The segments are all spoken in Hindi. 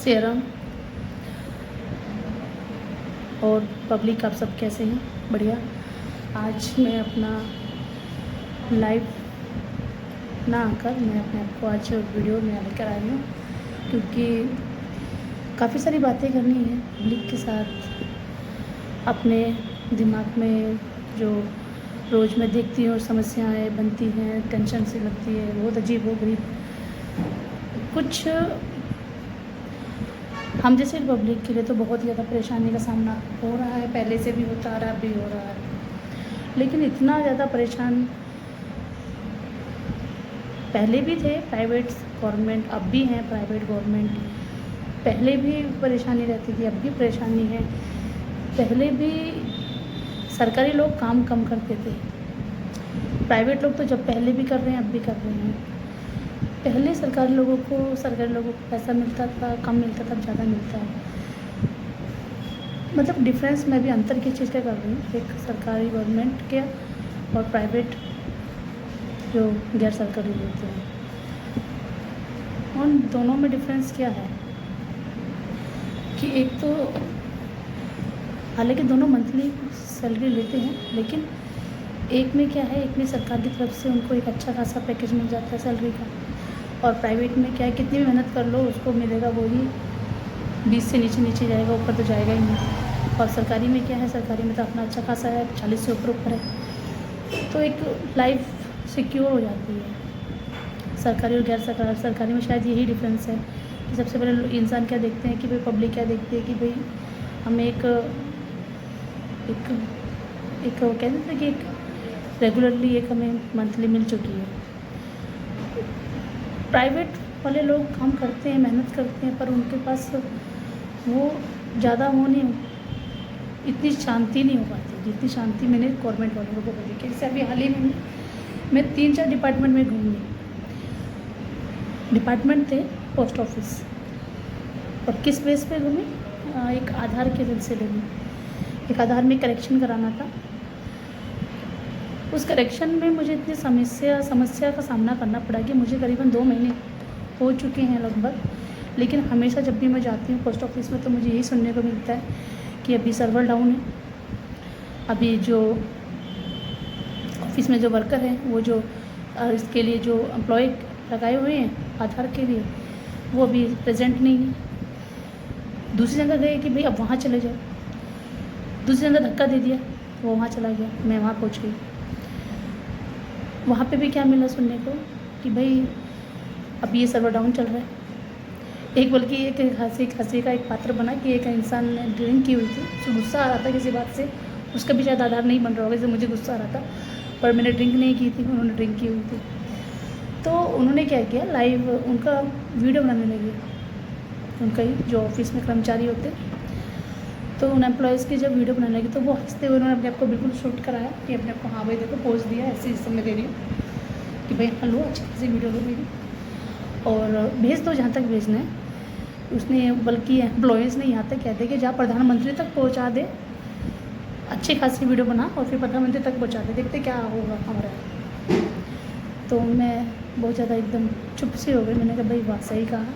सेरम और पब्लिक, आप सब कैसे हैं? बढ़िया। आज मैं अपना लाइव ना आकर मैं अपने आप को आज वीडियो में लेकर आई हूँ, क्योंकि काफ़ी सारी बातें करनी है पब्लिक के साथ। अपने दिमाग में जो रोज़ मैं देखती हूँ समस्याएं बनती हैं, टेंशन सी लगती है, बहुत अजीब व गरीब कुछ हम जैसे पब्लिक के लिए तो बहुत ही ज़्यादा परेशानी का सामना हो रहा है। पहले से भी होता आ रहा है, अब भी हो रहा है, लेकिन इतना ज़्यादा परेशान पहले भी थे। प्राइवेट गवर्नमेंट अब भी हैं, प्राइवेट गवर्नमेंट पहले भी परेशानी रहती थी, अब भी परेशानी है। पहले भी सरकारी लोग काम कम करते थे, प्राइवेट लोग तो जब पहले भी कर रहे हैं अब भी कर रहे हैं। पहले सरकारी लोगों को पैसा मिलता था, कम मिलता था, ज़्यादा मिलता है। मतलब डिफरेंस मैं भी अंतर की चीज़ क्या कर रही हूँ, एक सरकारी गवर्नमेंट के और प्राइवेट जो गैर सरकारी होते हैं, उन दोनों में डिफरेंस क्या है कि एक तो हालांकि दोनों मंथली सैलरी लेते हैं, लेकिन एक में क्या है, एक में सरकार की तरफ से उनको एक अच्छा खासा पैकेज मिल जाता है सैलरी का, और प्राइवेट में क्या है, कितनी भी मेहनत कर लो उसको मिलेगा वही 20 से नीचे जाएगा, ऊपर तो जाएगा ही नहीं। और सरकारी में क्या है, सरकारी में तो अपना अच्छा खासा है, 40 से ऊपर है, तो एक लाइफ सिक्योर हो जाती है। सरकारी और गैर सरकारी में शायद यही डिफरेंस है कि सबसे पहले इंसान क्या देखते हैं कि भाई, पब्लिक क्या देखती है कि भाई हमें एक वो कहते हैं कि एक रेगुलरली एक हमें मंथली मिल चुकी है। प्राइवेट वाले लोग काम करते हैं, मेहनत करते हैं, पर उनके पास वो ज़्यादा वो नहीं, इतनी शांति नहीं हो पाती जितनी शांति मैंने गवर्नमेंट वालों को देखी। जैसे अभी हाल ही में मैं 3-4 डिपार्टमेंट में घूमी। डिपार्टमेंट थे पोस्ट ऑफिस, और किस बेस पे घूमी, एक आधार के सिलसिले में, एक आधार में करेक्शन कराना था। उस करेक्शन में मुझे इतनी समस्या का सामना करना पड़ा कि मुझे करीबन 2 महीने हो चुके हैं लगभग। लेकिन हमेशा जब भी मैं जाती हूँ पोस्ट ऑफिस में तो मुझे यही सुनने को मिलता है कि अभी सर्वर डाउन है, अभी जो ऑफिस में जो वर्कर हैं, वो जो इसके लिए जो एम्प्लॉय लगाए हुए हैं आधार के लिए, वो अभी प्रेजेंट नहीं है। दूसरी जगह गए कि भाई अब वहाँ चले जाओ, दूसरी जगह धक्का दे दिया, वो वहाँ चला गया, मैं वहाँ पहुँच गई। वहाँ पे भी क्या मिला सुनने को कि भाई अब ये सर्वर डाउन चल रहा है। एक बल्कि एक हंसी का एक पात्र बना कि एक इंसान ने ड्रिंक की हुई थी, उसको गुस्सा आ रहा था किसी बात से, उसका भी शायद आधार नहीं बन रहा होगा, जैसे मुझे गुस्सा आ रहा था, पर मैंने ड्रिंक नहीं की थी, उन्होंने ड्रिंक की हुई थी। तो उन्होंने क्या किया, लाइव उनका वीडियो बनाने लगे, उनका ही जो ऑफिस में कर्मचारी होते, तो उन एम्प्लॉयज़ की जब वीडियो बनाने लगी तो वो हंसते हुए उन्होंने अपने आप को बिल्कुल शूट कराया कि अपने आप को, हाँ भाई देखो पोज दिया, ऐसे इस समय दे रही हूँ कि भाई हेलो अच्छी खासी वीडियो हो मेरी और भेज दो जहाँ तक भेजना है। उसने बल्कि एम्प्लॉयज़ ने यहाँ तक कहते कि जहाँ प्रधानमंत्री तक पहुँचा दे, अच्छी खासी वीडियो बना और फिर प्रधानमंत्री तक पहुँचा दे, देखते क्या होगा हमारा। तो मैं बहुत ज़्यादा एकदम चुप सी हो गई। मैंने कहा भाई बात सही कहा,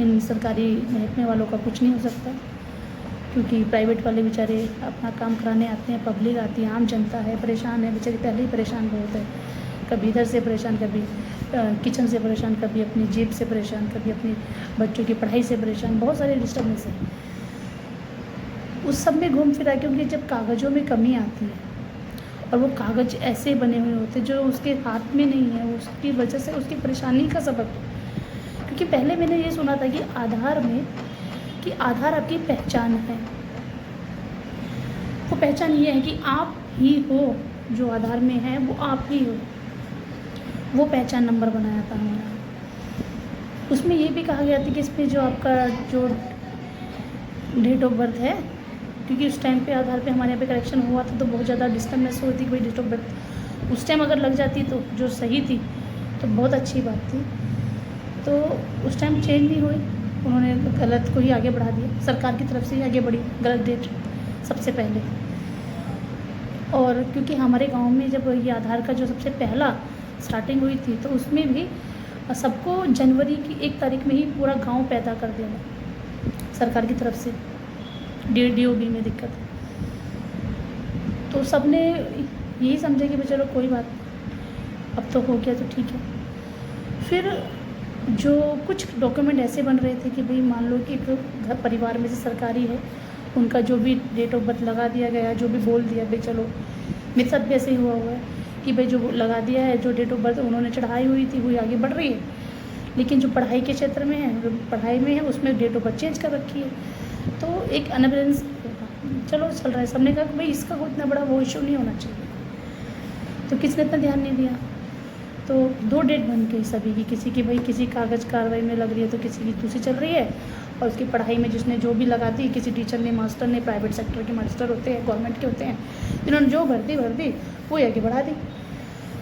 इन सरकारी महकमे वालों का कुछ नहीं हो सकता, क्योंकि प्राइवेट वाले बेचारे अपना काम कराने आते हैं, पब्लिक आती है, आम जनता है, परेशान है बेचारी, पहले ही परेशान बहुत है, कभी इधर से परेशान, कभी किचन से परेशान, कभी अपनी जेब से परेशान, कभी अपनी बच्चों की पढ़ाई से परेशान, बहुत सारे डिस्टर्बेंस है उस सब में घूम फिरा। क्योंकि जब कागज़ों में कमी आती है और वो कागज़ ऐसे बने हुए होते जो उसके हाथ में नहीं है, उसकी वजह से उसकी परेशानी का सबब है। क्योंकि पहले मैंने ये सुना था कि आधार में कि आधार आपकी पहचान है, वो पहचान ये है कि आप ही हो, जो आधार में है वो आप ही हो, वो पहचान नंबर बनाया था हमारा। उसमें ये भी कहा गया था कि इसमें जो आपका जो डेट ऑफ बर्थ है, क्योंकि उस टाइम पे आधार पे हमारे यहाँ पे करेक्शन हुआ था तो बहुत ज़्यादा डिस्टर्बेंस हुई थी कि भाई डेट ऑफ बर्थ उस टाइम अगर लग जाती तो जो सही थी तो बहुत अच्छी बात थी। तो उस टाइम चेंज नहीं हुई, उन्होंने गलत को ही आगे बढ़ा दिया, सरकार की तरफ से ही आगे बढ़ी गलत डेट सबसे पहले। और क्योंकि हमारे गांव में जब ये आधार का जो सबसे पहला स्टार्टिंग हुई थी तो उसमें भी सबको जनवरी की 1 तारीख में ही पूरा गांव पैदा कर देना, सरकार की तरफ से, DOB में दिक्कत है। तो सब ने यही समझा कि भाई चलो कोई बात नहीं, अब तो हो गया तो ठीक है। फिर जो कुछ डॉक्यूमेंट ऐसे बन रहे थे कि भाई मान लो कि घर परिवार में से सरकारी है, उनका जो भी डेट ऑफ बर्थ लगा दिया गया, जो भी बोल दिया भाई चलो, मेरे साथ भी ऐसे ही हुआ है कि भाई जो लगा दिया है, जो डेट ऑफ बर्थ उन्होंने चढ़ाई हुई थी वही आगे बढ़ रही है, लेकिन जो पढ़ाई के क्षेत्र में है, पढ़ाई में है, उसमें डेट ऑफ बर्थ चेंज कर रखी है। तो एक अनबैलेंस चलो चल रहा है। सबने कहा कि भाई इसका कोई इतना बड़ा वो इशू नहीं होना चाहिए, तो किसने इतना ध्यान नहीं दिया। तो 2 डेट बन गई सभी की, किसी की भाई किसी कागज़ कार्रवाई में लग रही है तो किसी की दूसरी चल रही है, और उसकी पढ़ाई में जिसने जो भी लगा दी, किसी टीचर ने, मास्टर ने, प्राइवेट सेक्टर के मास्टर होते हैं, गवर्नमेंट के होते हैं, जिन्होंने जो भर दी वो आगे बढ़ा दी।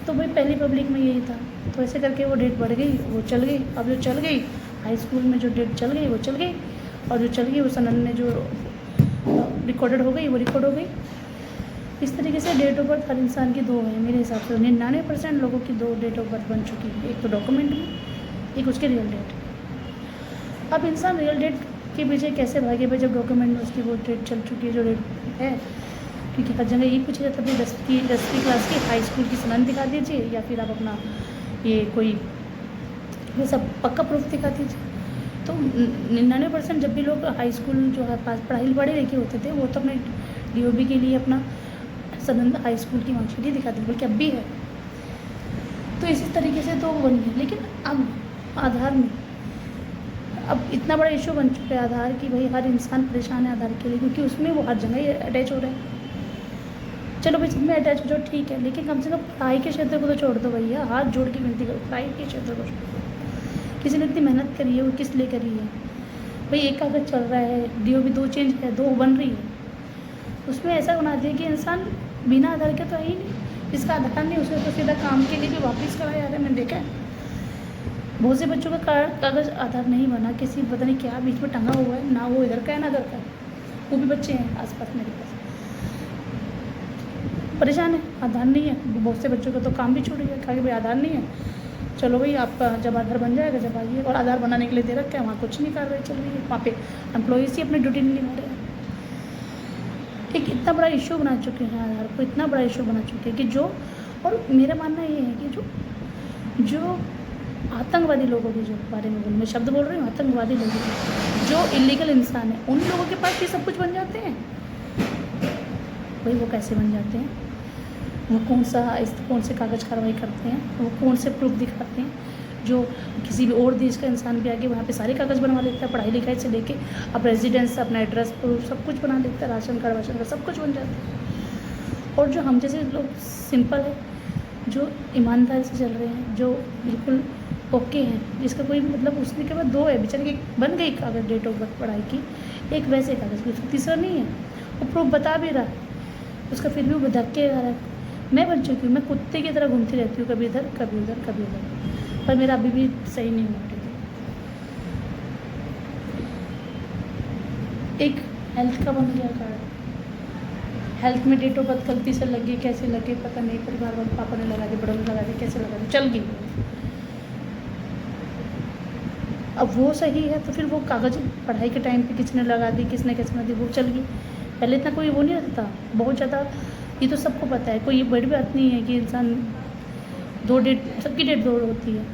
तो भाई पहली पब्लिक में यही था। तो ऐसे करके वो डेट बढ़ गई, वो चल गई। अब जो चल गई हाई स्कूल में, जो डेट चल गई वो चल गई, और जो चल गई वो सनन में जो रिकॉर्डेड हो गई वो रिकॉर्ड हो गई। इस तरीके से डेट ऑफ बर्थ हर इंसान की 2 है मेरे हिसाब से। 99% लोगों की 2 डेट ऑफ बर्थ बन चुकी है, एक तो डॉक्यूमेंट में, एक उसके रियल डेट। अब इंसान रियल डेट के पीछे कैसे भागे भाई, जब डॉक्यूमेंट में उसकी वो डेट चल चुकी है, जो डेट है। क्योंकि हर जगह यही पूछा जाता है 10वीं क्लास की हाई स्कूल की सनन दिखा दीजिए, या फिर आप अपना ये कोई ये सब पक्का प्रूफ दिखा दीजिए। तो 99% जब भी लोग हाई स्कूल जो है पढ़ाई पढ़े लिखे होते थे, वो तो अपने DOB के लिए अपना सनंद हाई स्कूल की मार्कशीट ही दिखाते थे, बल्कि अब भी है। तो इसी तरीके से तो बन गया। लेकिन अब आधार में अब इतना बड़ा इशू बन चुका है आधार की, भाई हर इंसान परेशान है आधार के लिए, क्योंकि उसमें वो हर जगह ही अटैच हो रहा है। चलो भाई सब में अटैच हो जाओ ठीक है, लेकिन कम से कम पढ़ाई के क्षेत्र को तो छोड़ दो भैया, हाथ जोड़ के विनती करो, पढ़ाई के क्षेत्र को छोड़ दो। किसी ने इतनी मेहनत करी है, वो किस लिए करी है भाई। एक कागज़ चल रहा है, DOB 2 चेंज है, 2 बन रही है, उसमें ऐसा बना दिया कि इंसान बिना आधार के तो है ही नहीं, जिसका आधार नहीं उसको तो सीधा काम के लिए भी वापस करा जा रहा है। मैंने देखा है बहुत से बच्चों का कागज़ आधार नहीं बना, किसी पता नहीं क्या बीच में टंगा हुआ है, ना वो इधर का है ना उधर का है। वो भी बच्चे हैं आसपास मेरे पास, परेशान है, आधार नहीं है। बहुत से बच्चों का तो काम भी छूट गया, कहा कि भाई आधार नहीं है, चलो भाई आपका जब आधार बन जाएगा जब आइए। और आधार बनाने के लिए दे रखा है, वहाँ कुछ नहीं कार्रवाई चल रही है, वहाँ पे एम्प्लॉयज़ ही अपनी ड्यूटी नहीं निभा रहे हैं। एक इतना बड़ा इशू बना चुके हैं आधार को, इतना बड़ा इशू बना चुके हैं कि जो, और मेरा मानना ये है कि जो आतंकवादी लोगों के जो बारे में मैं शब्द बोल रही हूँ, आतंकवादी लोगों के, जो इलीगल इंसान है, उन लोगों के पास ये सब कुछ बन जाते हैं। भाई वो कैसे बन जाते हैं, वो कौन से कागज़ कार्रवाई करते हैं, वो कौन से प्रूफ दिखाते हैं, जो किसी भी और देश का इंसान भी आके वहाँ पे सारे कागज़ बनवा लेता है, पढ़ाई लिखाई से लेके अब रेजिडेंस, अपना एड्रेस प्रूफ सब कुछ बना लेता है, राशन कार्ड सब कुछ बन जाता है। और जो हम जैसे लोग सिंपल है, जो ईमानदारी से चल रहे हैं, जो बिल्कुल ओके हैं, जिसका कोई मतलब उसने के बाद 2 है बेचारे की बन गई कागज़ डेट ऑफ बर्थ पढ़ाई की, एक वैसे कागज़ की, तीसरा नहीं है, वो प्रूफ बता भी रहा है उसका, फिर भी वो धक्के आ रहा है। मैं बन चुकी हूँ, मैं कुत्ते की तरह घूमती रहती हूँ, कभी इधर कभी उधर कभी उधर, पर मेरा अभी भी सही नहीं हुआ। एक हेल्थ का बन गया कार्ड, हेल्थ में डेट ऑफ बर्थ गलती से लग गई, कैसे लगे पता नहीं, परिवार वाले पापा ने लगा दी, बड़ों ने लगा दी, कैसे लगा दी, चल गई। अब वो सही है तो फिर वो कागज़ पढ़ाई के टाइम पे किसने लगा दी, किसने कैसे लगा दी, वो चल गई। पहले इतना कोई वो नहीं रहता था, बहुत ज़्यादा, ये तो सबको पता है, कोई ये बड़ी बात नहीं है कि इंसान 2 डेट, सबकी डेट 2 होती है।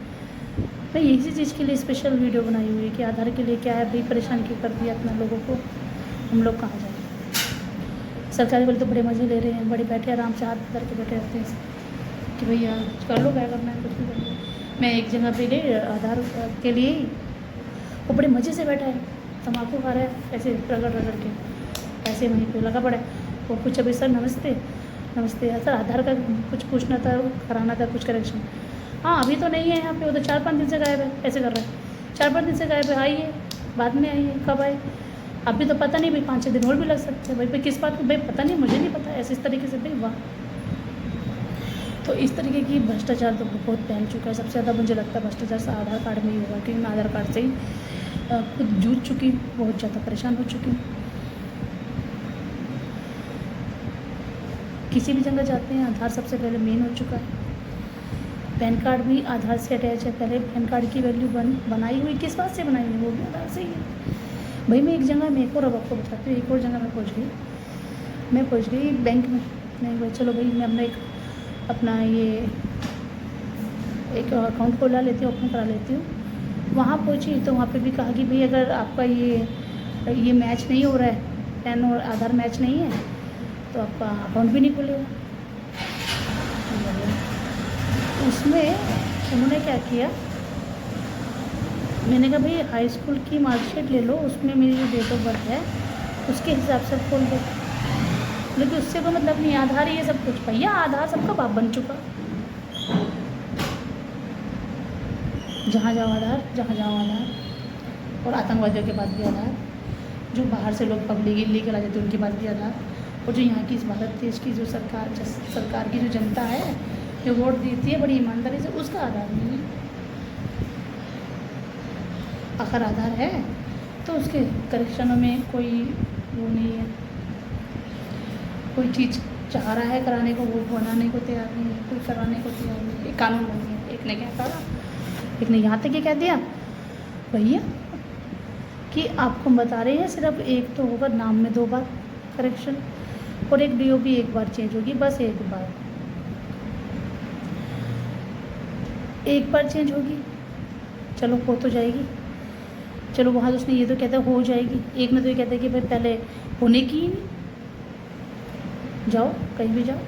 मैं इसी चीज़ के लिए स्पेशल वीडियो बनाई हुई है कि आधार के लिए क्या है भाई, परेशान क्यों कर दिया अपना लोगों को, हम लोग कहाँ जाए। सरकारी वाले तो बड़े मज़े ले रहे हैं, बड़े बैठे आराम से हाथ करके बैठे रहते हैं कि भैया कर लो, क्या करना है, कुछ भी कर लो। मैं एक जगह पे गई आधार के लिए, वो बड़े मज़े से बैठा है, तम्बाकू खा रहा है, ऐसे रगड़ के ऐसे वहीं पे लगा पड़ा है। वो पूछा भाई सर नमस्ते, नमस्ते सर आधार का कुछ पूछना था, कराना था कुछ करेक्शन। हाँ अभी तो नहीं है यहाँ पे, वो तो 4-5 दिन से गायब है, ऐसे कर रहा है, 4-5 दिन से गायब है, आइए बाद में आइए, कब आए, अभी तो पता नहीं भाई, 5-6 दिन और भी लग सकते हैं। भाई किस बात की, भाई पता नहीं, मुझे नहीं पता, ऐसे इस तरीके से भाई वाह। तो इस तरीके की भ्रष्टाचार तो बहुत फैल चुका है। सबसे ज़्यादा मुझे लगता है भ्रष्टाचार से आधार कार्ड में ही होगा, क्योंकि मैं आधार कार्ड से ही खुद जूझ चुकी हूँ, बहुत ज़्यादा परेशान हो चुकी हूँ। किसी भी जगह जाते हैं आधार सबसे पहले मेन हो चुका है। पैन कार्ड भी आधार से अटैच है, पहले पैन कार्ड की वैल्यू बनाई हुई किस बात से बनाई हुई, वो भी आधार से ही है। भाई मैं एक जगह में एक और अब आपको बताती हूँ, एक और जगह मैं पहुँच गई बैंक में। नहीं भाई चलो भाई मैं अपना ये एक अकाउंट खोला लेती हूँ, ओपन करा लेती हूँ। वहाँ पहुँची तो वहाँ पे भी कहा कि भाई अगर आपका ये मैच नहीं हो रहा है, पैन और आधार मैच नहीं है, तो आपका अकाउंट भी नहीं खुलेगा। उसमें उन्होंने क्या किया, मैंने कहा भाई हाई स्कूल की मार्कशीट ले लो, उसमें मेरी जो डेट ऑफ बर्थ है उसके हिसाब से खोल दो। लेकिन उससे कोई मतलब नहीं, आधार ये सब कुछ। भैया आधार सबका बाप बन चुका, जहाँ जाओ आधार। और आतंकवादियों के पास भी आधार, जो बाहर से लोग पब्लिक लेकर आ जाते हैं उनके पास भी आधार, और जो यहाँ की इस भारत देश की जो सरकार की जो जनता है जो वोट देती है बड़ी ईमानदारी से, उसका आधार नहीं है। अगर आधार है तो उसके करेक्शनों में कोई वो नहीं है, कोई चीज़ चाह रहा है कराने को वो बनाने को तैयार नहीं है, कोई कराने को तैयार नहीं है। कानून नहीं है। एक ने क्या कहा, एक ने यहाँ तक ये कह दिया भैया कि आपको बता रहे हैं सिर्फ एक तो होगा नाम में 2 बार करेक्शन, और एक DOB एक बार चेंज होगी, बस एक बार चेंज होगी। चलो हो तो जाएगी, चलो वहाँ तो उसने ये तो कहता है हो जाएगी, एक ने तो ये कहता है कि भाई पहले होने की ही नहीं। जाओ कहीं भी जाओ,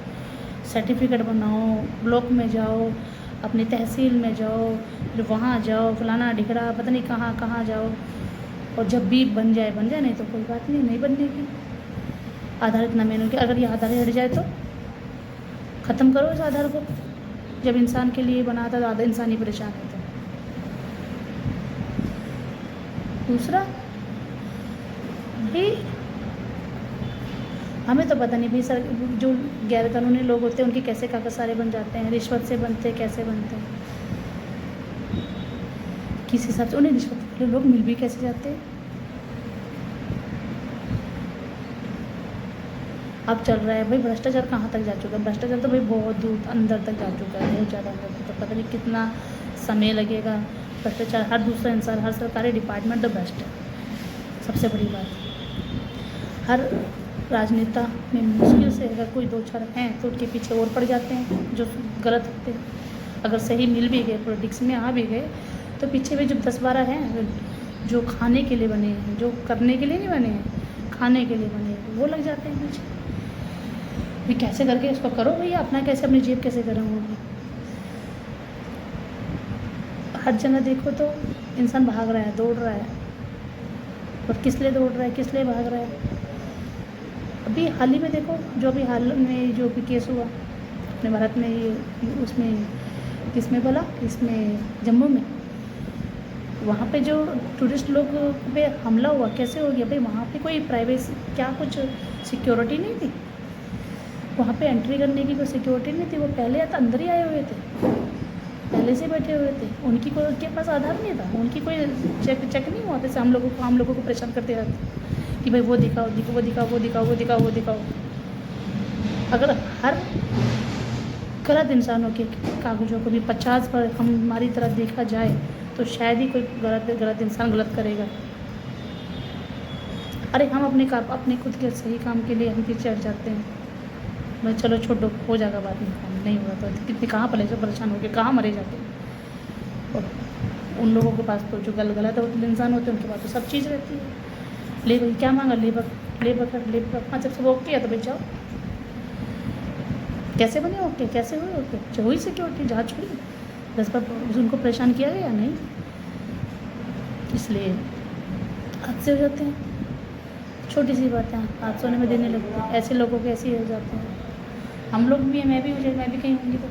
सर्टिफिकेट बनाओ, ब्लॉक में जाओ, अपनी तहसील में जाओ, फिर वहाँ जाओ, फलाना ढिकड़ा पता नहीं कहाँ कहाँ जाओ, और जब भी बन जाए नहीं तो कोई बात नहीं बनने की। आधार इतना मेन हो गया, अगर ये आधार हट जाए तो ख़त्म करो इस आधार को। जब इंसान के लिए बना था तो आधा इंसान ही परेशान है। दूसरा भाई हमें तो पता नहीं भाई सर, जो गैर कानूनी लोग होते हैं उनके कैसे कागज सारे बन जाते हैं, रिश्वत से बनते हैं, कैसे बनते हैं, किस हिसाब से उन्हें रिश्वत वाले लोग मिल भी कैसे जाते हैं। अब चल रहा है भाई भ्रष्टाचार कहाँ तक जा चुका है, भ्रष्टाचार तो भाई बहुत दूर अंदर तक जा चुका है, बहुत ज़्यादा अंदर तक। तो पता नहीं कितना समय लगेगा। भ्रष्टाचार हर दूसरा इंसान, हर सरकारी डिपार्टमेंट तो भ्रष्ट है, सबसे बड़ी बात। हर राजनेता में मुश्किल से अगर कोई 2-4 हैं तो उनके पीछे और पड़ जाते हैं जो गलत होते हैं। अगर सही मिल भी गए, पॉलिटिक्स में आ भी गए, तो पीछे भी जब 10-12 हैं जो खाने के लिए बने हैं, जो करने के लिए नहीं बने हैं, खाने के लिए बने हैं, वो लग जाते हैं पीछे। भी कैसे करके इसको करो भैया, अपना कैसे, अपनी जेब कैसे करूँगी। हर जगह देखो तो इंसान भाग रहा है, दौड़ रहा है, और किस लिए दौड़ रहा है, किस लिए भाग रहा है। अभी हाल ही में देखो, जो अभी हाल में जो भी केस हुआ अपने भारत में, ये उसमें किसमें बोला, इसमें जम्मू में, वहाँ पे जो टूरिस्ट लोग पे हमला हुआ, कैसे हो गया भाई। वहाँ पे कोई प्राइवेसी क्या कुछ सिक्योरिटी नहीं थी, वहाँ पे एंट्री करने की कोई सिक्योरिटी नहीं थी। वो पहले अंदर ही आए हुए थे, पहले से बैठे हुए थे, उनके पास आधार नहीं था, उनकी कोई चेक नहीं हुआ। जैसे हम लोगों को परेशान करते रहते कि भाई वो दिखाओ, वो दिखाओ। अगर हर गलत इंसानों के कागज़ों को भी 50 बार हमारी तरह देखा जाए तो शायद ही कोई गलत इंसान गलत करेगा। अरे हम अपने खुद के सही काम के लिए हम पीछे हट जाते हैं। मैं चलो छोड़ो, हो जाएगा बाद में, काम नहीं हुआ तो कितने कहाँ परेशान हो गए, कहाँ मरे जाते हैं। और उन लोगों के पास तो जो गलत इंसान होते हैं उनके पास तो सब चीज़ रहती है। ले भाई क्या मांगा, ले बकर हाँ, जब सब ओके है तो भाई जाओ। कैसे बने ओके, कैसे हुए ओके, जो हुई सिक्योरिटी जहाँ छोड़ी 10 बार उनको परेशान किया गया नहीं, इसलिए हादसे हो जाते हैं। छोटी सी बातें हादसों में देने लगते हैं, ऐसे लोगों के ऐसे ही हो जाते हैं। हम लोग भी, मैं भी हो जाएगा, मैं भी कहीं होंगी तो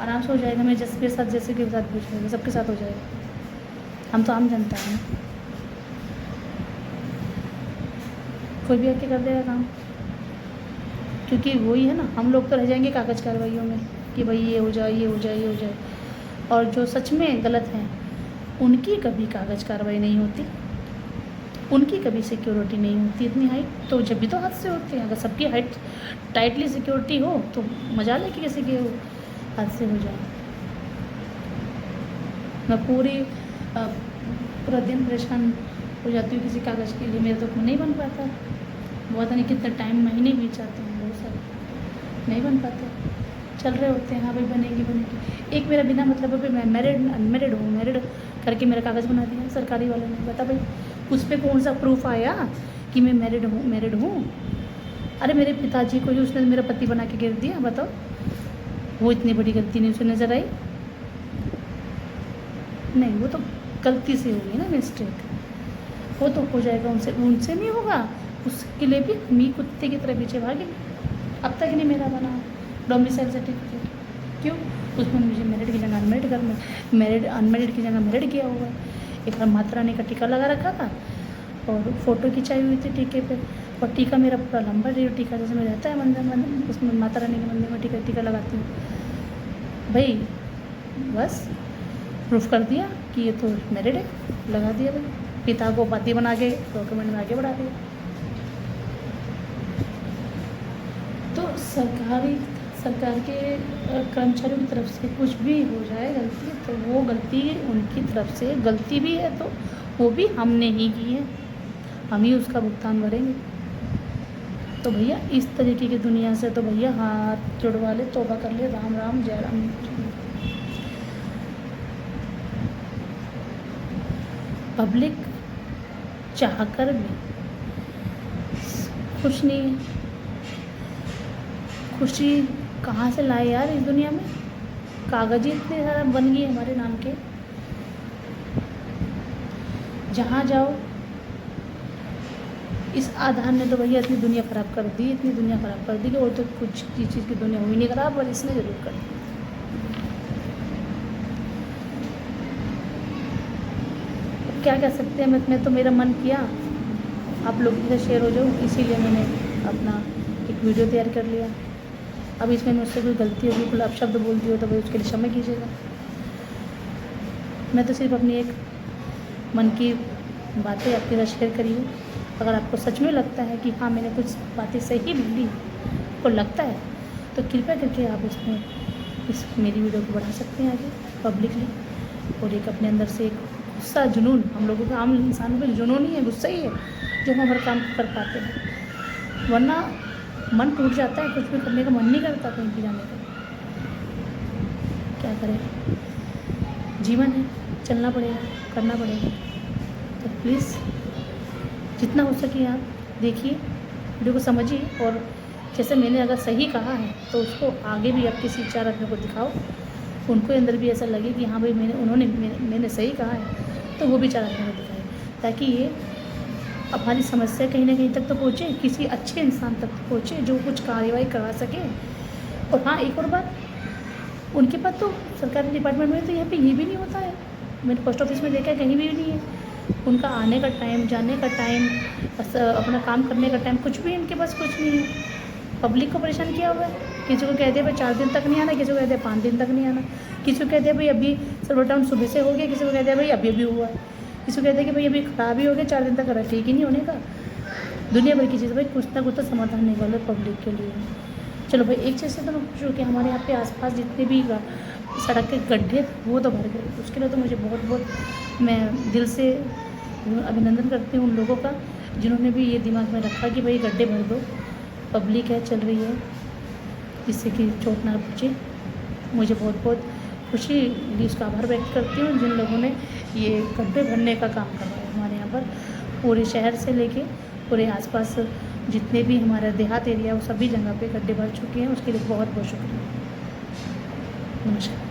आराम से हो जाएगा। मैं जैसे के साथ भी हो जाएगा, सबके साथ हो जाएगा। हम तो आम जनता हैं, कोई भी आके कर देगा काम, क्योंकि वही है ना, हम लोग तो रह जाएंगे कागज़ कार्रवाइयों में कि भाई ये हो जाए। और जो सच में गलत हैं उनकी कभी कागज़ कार्रवाई नहीं होती, उनकी कभी सिक्योरिटी नहीं होती इतनी हाइट। तो जब भी तो हादसे होते हैं। अगर सबकी हाइट टाइटली सिक्योरिटी हो तो मजा ले कि किसी के हादसे हो जाए। मैं पूरा दिन परेशान हो जाती हूँ किसी कागज़ के लिए, मेरा तो नहीं बन पाता। बहुत नहीं कितना टाइम, महीने बीत जाते हैं, बहुत सारे नहीं बन पाते। चल रहे होते हैं, हाँ भाई बनेगी बनेगी। एक मेरा बिना मतलब पे मैं अनमेरिड हूँ, मैरिड करके मेरा कागज़ बना दिया सरकारी वाले ने। बता भाई उस पर कौन सा प्रूफ आया कि मैं मैरिड हूँ? अरे मेरे पिताजी को ही उसने मेरा पति बना के गिर दिया, बताओ। वो इतनी बड़ी गलती नहीं उसे नज़र आई? नहीं, वो तो गलती से होगी ना, मिस्टेक। वो तो हो जाएगा, उनसे नहीं होगा। उसके लिए भी हम ही कुत्ते की तरह पीछे भागे। अब तक नहीं मेरा बना डोमिसाइल सर्टिफिकेट। क्यों? उसमें मुझे मैरिड की जगह अनमेरिड की जगह मैरिड किया हुआ है। एक बार माता रानी का टीका लगा रखा था और फ़ोटो खिंचाई हुई थी टीके पे, और टीका मेरा पूरा लंबा टीका जैसे में रहता है मंदिर, उसमें माता रानी के मंदिर में टीका लगाती हूँ भाई। बस प्रूफ कर दिया कि ये तो मैरिड है, लगा दिया भाई। पिता को पति बना के डॉक्यूमेंट में आगे बढ़ा दिया। तो सरकार के कर्मचारियों की तरफ से कुछ भी हो जाए गलती, तो वो गलती उनकी तरफ से गलती भी है, तो वो भी हमने ही की है, हम ही उसका भुगतान भरेंगे। तो भैया इस तरीके की दुनिया से तो भैया हाथ जुड़वा ले, तौबा कर ले, राम राम जय राम। पब्लिक चाहकर भी खुश नहीं है। खुशी कहाँ से लाए यार इस दुनिया में? कागज ही इतने सारा बन गए हमारे नाम के, जहाँ जाओ इस आधार ने तो भैया इतनी दुनिया ख़राब कर दी, इतनी दुनिया ख़राब कर दी कि और तो कुछ चीज़ की दुनिया हुई नहीं ख़राब, और इसने ज़रूर कर दी। क्या कह सकते हैं, मैं तो मेरा मन किया आप लोगों के साथ शेयर हो जाऊँ, इसीलिए मैंने अपना एक वीडियो तैयार कर लिया। अब इसमें मुझसे कोई गलती होगी, कोई अपशब्द बोल दी हो तो भाई उसके लिए क्षमा कीजिएगा। मैं तो सिर्फ अपनी एक मन की बातें आपके साथ शेयर करी हूँ। अगर आपको सच में लगता है कि हाँ मैंने कुछ बातें सही बोली, आपको लगता है, तो कृपया करके आप इस मेरी वीडियो को बढ़ा सकते हैं आगे पब्लिकली। और एक अपने अंदर से एक गुस्सा, जुनून, हम लोगों का आम इंसानों में जुनून ही है, गुस्सा ही है जो हम हर काम कर पाते हैं, वरना मन टूट जाता है, कुछ भी करने का मन नहीं करता कहीं भी जाने का। क्या करें, जीवन है, चलना पड़ेगा, करना पड़ेगा। तो प्लीज़ जितना हो सके आप देखिए, वीडियो को समझिए, और जैसे मैंने अगर सही कहा है तो उसको आगे भी आप किसी 4 आदमी को दिखाओ, उनको अंदर भी ऐसा लगे कि हाँ भाई मैंने सही कहा है, तो वो भी 4 आदमी को दिखाए, ताकि ये हमारी समस्या कहीं ना कहीं तक तो पहुँचे, किसी अच्छे इंसान तक तो पहुँचे जो कुछ कार्रवाई करवा सके। और हाँ एक और बात, उनके पास तो सरकारी डिपार्टमेंट में तो यहाँ पे ये भी नहीं होता है, मैंने पोस्ट ऑफिस में देखा है कहीं भी नहीं है। उनका आने का टाइम, जाने का टाइम, अपना काम करने का टाइम, कुछ भी इनके पास कुछ नहीं है। पब्लिक को परेशान किया हुआ है। किसी को कहते हैं भाई 4 दिन तक नहीं आना, किसी को कहते हैं 5 दिन तक नहीं आना, किसी को कहते हैं भाई अभी सर्वर डाउन सुबह से हो गया, किसी को कहते हैं भाई अभी हुआ है, किसी को कहते हैं कि भाई अभी ख़राब ही हो गया, 4 दिन तक रहा, ठीक ही नहीं होने का। दुनिया भर की चीज़, भाई कुछ ना कुछ तो समाधान निकालो पब्लिक के लिए। चलो भाई एक चीज़ से तो मैं खुश हूँ कि हमारे यहाँ पे आसपास जितने भी सड़क के गड्ढे वो तो भर गए, उसके लिए तो मुझे बहुत मैं दिल से अभिनंदन करती हूँ उन लोगों का जिन्होंने भी ये दिमाग में रखा कि भाई गड्ढे भर दो, पब्लिक है चल रही है, जिससे कि चोट ना पहुँचे। मुझे बहुत खुशी भी, उसका आभार व्यक्त करती हूँ जिन लोगों ने ये गड्ढे भरने का काम करवाया हमारे यहाँ पर, पूरे शहर से लेके पूरे आसपास जितने भी हमारा देहात एरिया वो सभी जगह पे गड्ढे भर चुके हैं, उसके लिए बहुत शुक्रिया। नमस्कार।